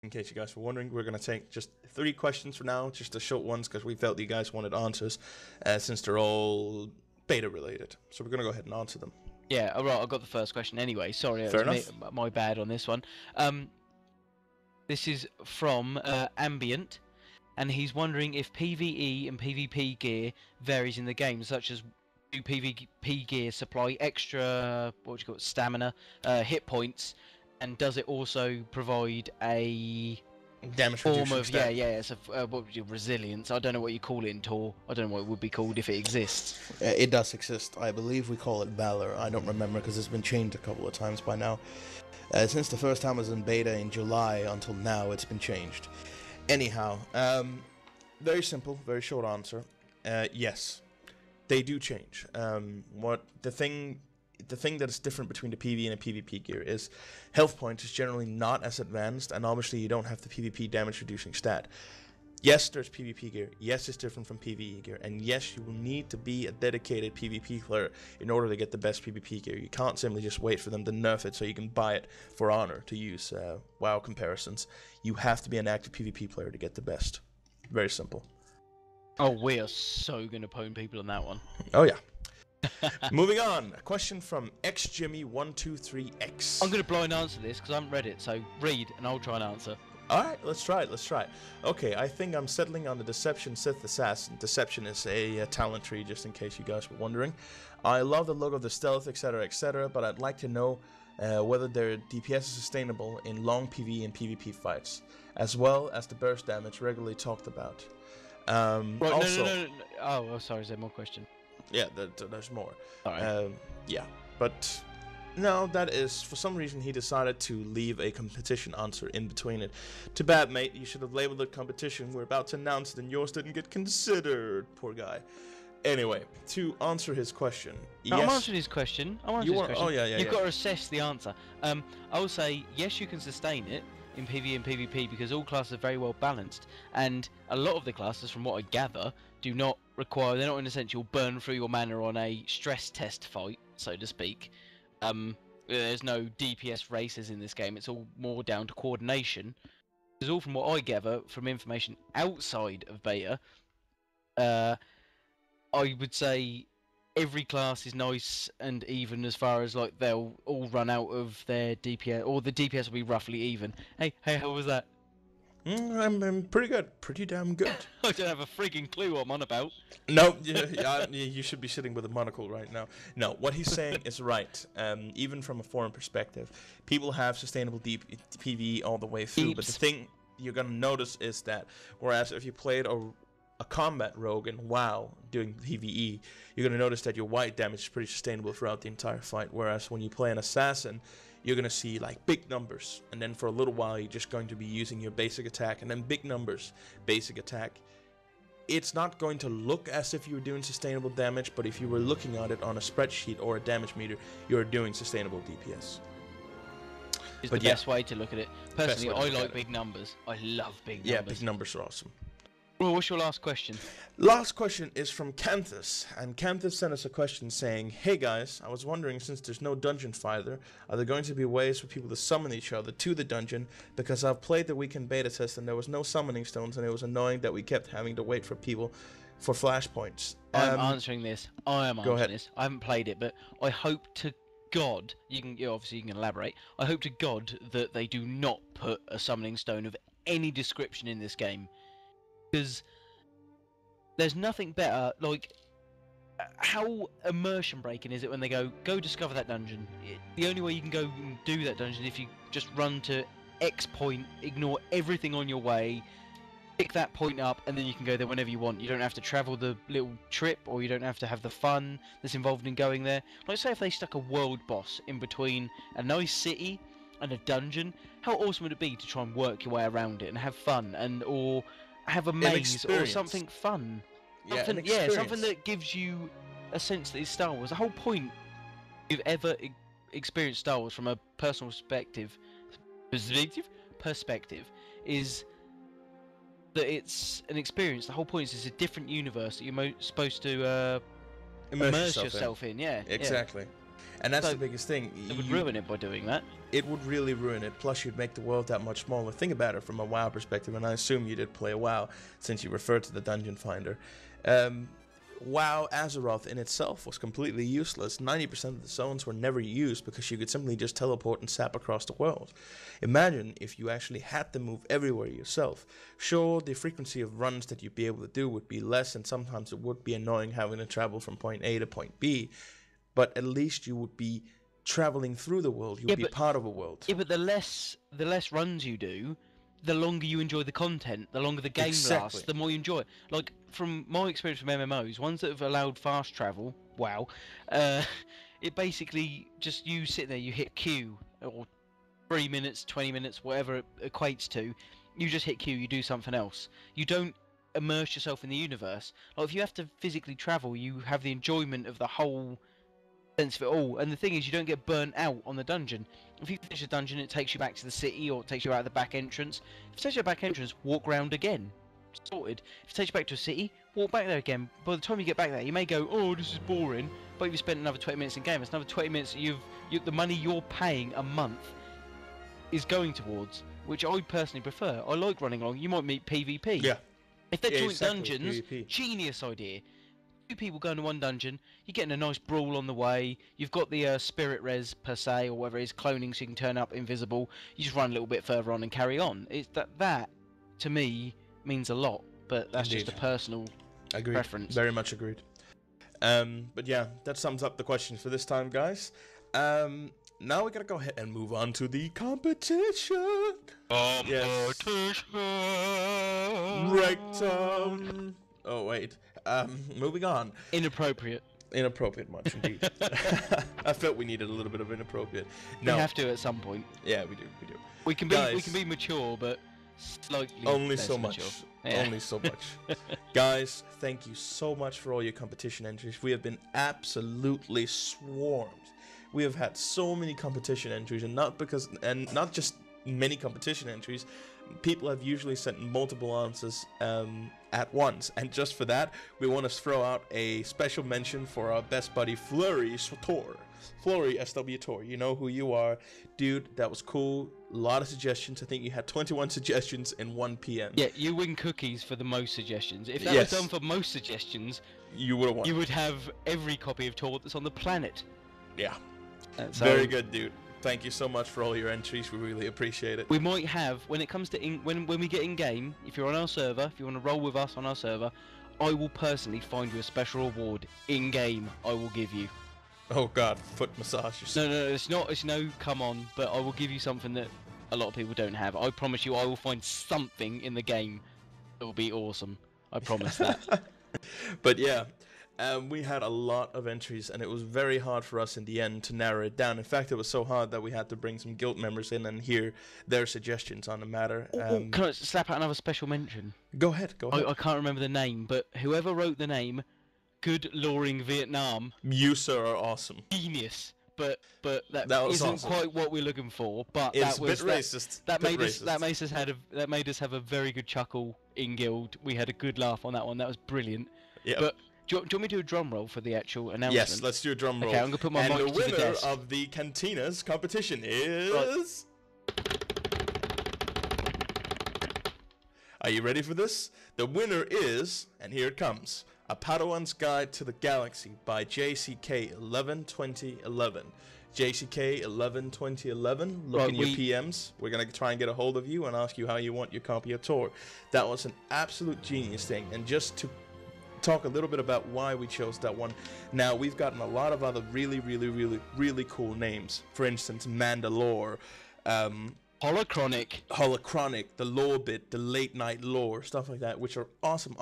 in case you guys were wondering, we're going to take just 3 questions for now, just the short ones, because we felt you guys wanted answers, since they're all beta related. So we're going to go ahead and answer them. Yeah, all right, I got the first question anyway. Sorry, Fair it was enough. my bad on this one. This is from Ambient, and he's wondering if PvE and PvP gear varies in the game, such as do PvP gear supply extra, stamina, hit points, and does it also provide a Damage form reducing of stat. it's a resilience? I don't know what you call it in Tor. I don't know what it would be called if it exists. It does exist. I believe we call it Valor. I don't remember because it's been changed a couple of times by now. Since the first time it was in beta in July until now, it's been changed. Anyhow, very simple, very short answer. Yes, they do change. The thing that is different between the PvE and the PvP gear is health points is generally not as advanced, and obviously you don't have the PvP damage reducing stat. Yes, there's PvP gear. Yes, it's different from PvE gear. And yes, you will need to be a dedicated PvP player in order to get the best PvP gear. You can't simply just wait for them to nerf it so you can buy it for honor to use WoW comparisons. You have to be an active PvP player to get the best. Very simple. Oh, we are so going to pwn people on that one. Oh, yeah. Moving on. A question from XJimmy123X. I'm going to blind answer this because I haven't read it, so read and I'll try and answer. Alright, let's try it. Okay, I think I'm settling on the Deception Sith Assassin. Deception is a talent tree, just in case you guys were wondering. I love the look of the stealth, etc., but I'd like to know whether their DPS is sustainable in long PvE and PvP fights, as well as the burst damage regularly talked about. Right, also, no. Oh, sorry, is there more question? Yeah, there's more. Alright. Yeah, but no, that is, for some reason he decided to leave a competition answer in between it. Too bad, mate. You should have labeled it competition. We're about to announce it and yours didn't get considered. Poor guy. Anyway, to answer his question. No, yes, I'm answering his question. Oh, yeah. You've got to assess the answer. I will say, yes, you can sustain it in PvE and PvP because all classes are very well balanced. And a lot of the classes, from what I gather, do not require, they're not in a sense you'll burn through your mana on a stress test fight, so to speak. There's no DPS races in this game. It's all more down to coordination. It's all from what I gather from information outside of beta. I would say every class is nice and even as far as like they'll all run out of their DPS, or the DPS will be roughly even. Hey, how was that? I'm pretty good. Pretty damn good. I don't have a frigging clue what I'm on about. No, you should be sitting with a monocle right now. No, what he's saying is right. Even from a foreign perspective, people have sustainable PvE all the way through. But the thing you're going to notice is that, whereas if you played a combat rogue in WoW doing PvE, you're going to notice that your white damage is pretty sustainable throughout the entire fight. Whereas when you play an assassin, you're going to see like big numbers, and then for a little while you're just going to be using your basic attack, and then big numbers, basic attack. It's not going to look as if you were doing sustainable damage, but if you were looking at it on a spreadsheet or a damage meter, you're doing sustainable DPS. It's the best way to look at it. Personally, I like big numbers. I love big numbers. Yeah, big numbers are awesome. Well, what's your last question? Last question is from Canthus, and Canthus sent us a question saying, "Hey guys, I was wondering, since there's no dungeon fighter, are there going to be ways for people to summon each other to the dungeon? Because I've played the weekend beta test and there was no summoning stones, and it was annoying that we kept having to wait for people for flashpoints." I'm answering this. I am answering this. I haven't played it, but I hope to God, obviously you can elaborate. I hope to God that they do not put a summoning stone of any description in this game. Because there's nothing better, like, how immersion breaking is it when they go discover that dungeon? The only way you can go and do that dungeon is if you just run to X point, ignore everything on your way, pick that point up, and then you can go there whenever you want. You don't have to travel the little trip, or you don't have to have the fun that's involved in going there. Like, say if they stuck a world boss in between a nice city and a dungeon, how awesome would it be to try and work your way around it and have fun, or have a maze or something fun. Something that gives you a sense that it's Star Wars. The whole point you've ever experienced Star Wars from a personal perspective is that it's an experience. The whole point is it's a different universe that you're supposed to immerse yourself in. Yeah, exactly. And that's the biggest thing. It would ruin it by doing that. It would really ruin it. Plus, you'd make the world that much smaller. Think about it from a WoW perspective, and I assume you did play a WoW, since you referred to the Dungeon Finder. WoW Azeroth in itself was completely useless. 90% of the zones were never used because you could simply just teleport and zap across the world. Imagine if you actually had to move everywhere yourself. Sure, the frequency of runs that you'd be able to do would be less, and sometimes it would be annoying having to travel from point A to point B, but at least you would be traveling through the world. You'd be part of a world. Yeah, but the less runs you do, the longer you enjoy the content, the longer the game lasts, the more you enjoy it. Like, from my experience with MMOs, ones that have allowed fast travel, WoW, it basically just you sit there, you hit Q, or 3 minutes, 20 minutes, whatever it equates to, you just hit Q, you do something else. You don't immerse yourself in the universe. Like, if you have to physically travel, you have the enjoyment of the whole sense of it all, and the thing is, you don't get burnt out on the dungeon. If you finish a dungeon, it takes you back to the city, or it takes you out of the back entrance. If it takes you out the back entrance, walk round again. Sorted. If it takes you back to a city, walk back there again. By the time you get back there, you may go, oh, this is boring, but if you spent another 20 minutes in game, it's another 20 minutes the money you're paying a month is going towards, which I personally prefer. I like running along. You might meet PvP. Yeah. If they're joint dungeons, PvP. Genius idea. Two people go into one dungeon, you're getting a nice brawl on the way, you've got the spirit res per se, or whatever it is, cloning so you can turn up invisible, you just run a little bit further on and carry on. It's that to me means a lot, but that's just a personal preference. Very much agreed. But yeah, that sums up the questions for this time, guys. Now we gotta go ahead and move on to the competition. Yes. Rectum. Oh wait. Moving on. Inappropriate much indeed. I felt we needed a little bit of inappropriate. No. We have to at some point. Yeah, we do. We can be mature, but slightly only so mature. Much. Yeah. Only so much. Guys, thank you so much for all your competition entries. We have been absolutely swarmed. We have had so many competition entries, and not just many competition entries. People have usually sent multiple answers at once, and just for that, we want to throw out a special mention for our best buddy Flurry SWTOR. Flurry SWTOR, you know who you are, dude. That was cool. A lot of suggestions. I think you had 21 suggestions in 1 PM. Yeah, you win cookies for the most suggestions. If that was done for most suggestions, you would have won. You would have every copy of Tor that's on the planet. Yeah. Very good, dude. Thank you so much for all your entries. We really appreciate it. We might have, when it comes to when we get in game, if you're on our server, if you want to roll with us on our server, I will personally find you a special reward in game. I will give you. Oh God, foot massages. No, it's not. It's no. Come on, but I will give you something that a lot of people don't have. I promise you, I will find something in the game that will be awesome. I promise that. But yeah. We had a lot of entries, and it was very hard for us in the end to narrow it down. In fact, it was so hard that we had to bring some guild members in and hear their suggestions on the matter. Can I slap out another special mention? Go ahead. I can't remember the name, but whoever wrote the name, Good Luring Vietnam. You, sir, are awesome. Genius. But that isn't awesome. Quite what we're looking for. But it's a bit racist. That made us have a very good chuckle in guild. We had a good laugh on that one. That was brilliant. Yeah. But do you want me to do a drum roll for the actual announcement? Yes, let's do a drum roll. Okay, I'm going to put my mic to the desk. And the winner of the Cantina's competition is... Are you ready for this? The winner is, and here it comes, A Padawan's Guide to the Galaxy by JCK112011. JCK112011, look in your PMs. We're going to try and get a hold of you and ask you how you want your copy of Tor. That was an absolute genius thing, and just to talk a little bit about why we chose that one. Now, we've gotten a lot of other really cool names. For instance, Mandalore, Holochronic, the Lore Bit, the Late Night Lore, stuff like that, which are awesome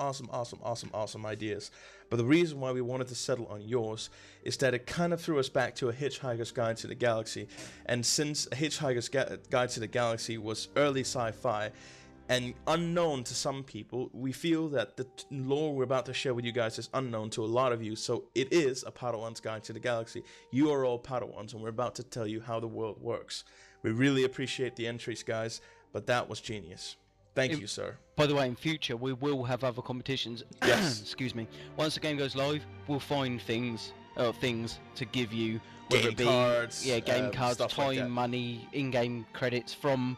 ideas. But the reason why we wanted to settle on yours is that it kind of threw us back to A Hitchhiker's Guide to the Galaxy. And since A Hitchhiker's Guide to the Galaxy was early sci-fi, and unknown to some people, we feel that the lore we're about to share with you guys is unknown to a lot of you, so it is A Padawan's Guide to the Galaxy. You are all Padawans, and we're about to tell you how the world works. We really appreciate the entries, guys, but that was genius. Thank you, sir. By the way, in future, we will have other competitions. Yes. Excuse me. Once the game goes live, we'll find things things to give you, whether game it be cards, game cards, stuff time, like that. money, in-game credits from.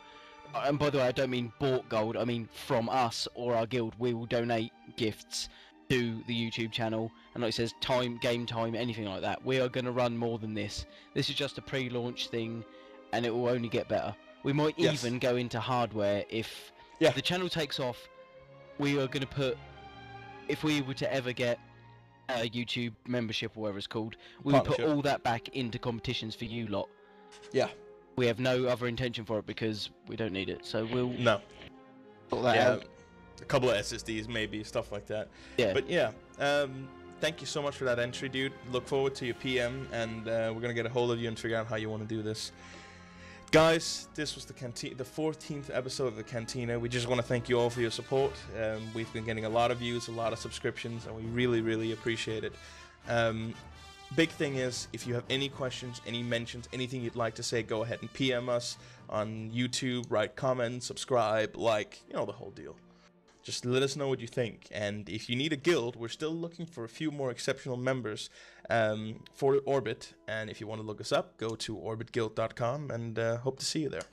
And by the way, I don't mean bought gold. I mean from us or our guild. We will donate gifts to the YouTube channel, and like it says, time, game time, anything like that. We are going to run more than this. This is just a pre-launch thing, and it will only get better. We might even go into hardware if the channel takes off. We are going to put, if we were to ever get a YouTube membership or whatever it's called, we would put all that back into competitions for you lot. Yeah. We have no other intention for it because we don't need it. So we'll sort that out. A couple of SSDs maybe, stuff like that. Yeah. But thank you so much for that entry, dude. Look forward to your PM, and we're gonna get a hold of you and figure out how you want to do this. Guys, this was the 14th episode of the Cantina. We just want to thank you all for your support. We've been getting a lot of views, a lot of subscriptions, and we really, really appreciate it. Big thing is, if you have any questions, any mentions, anything you'd like to say, go ahead and PM us on YouTube, write comments, subscribe, like, you know, the whole deal. Just let us know what you think. And if you need a guild, we're still looking for a few more exceptional members for Orbit. And if you want to look us up, go to orbitguild.com, and hope to see you there.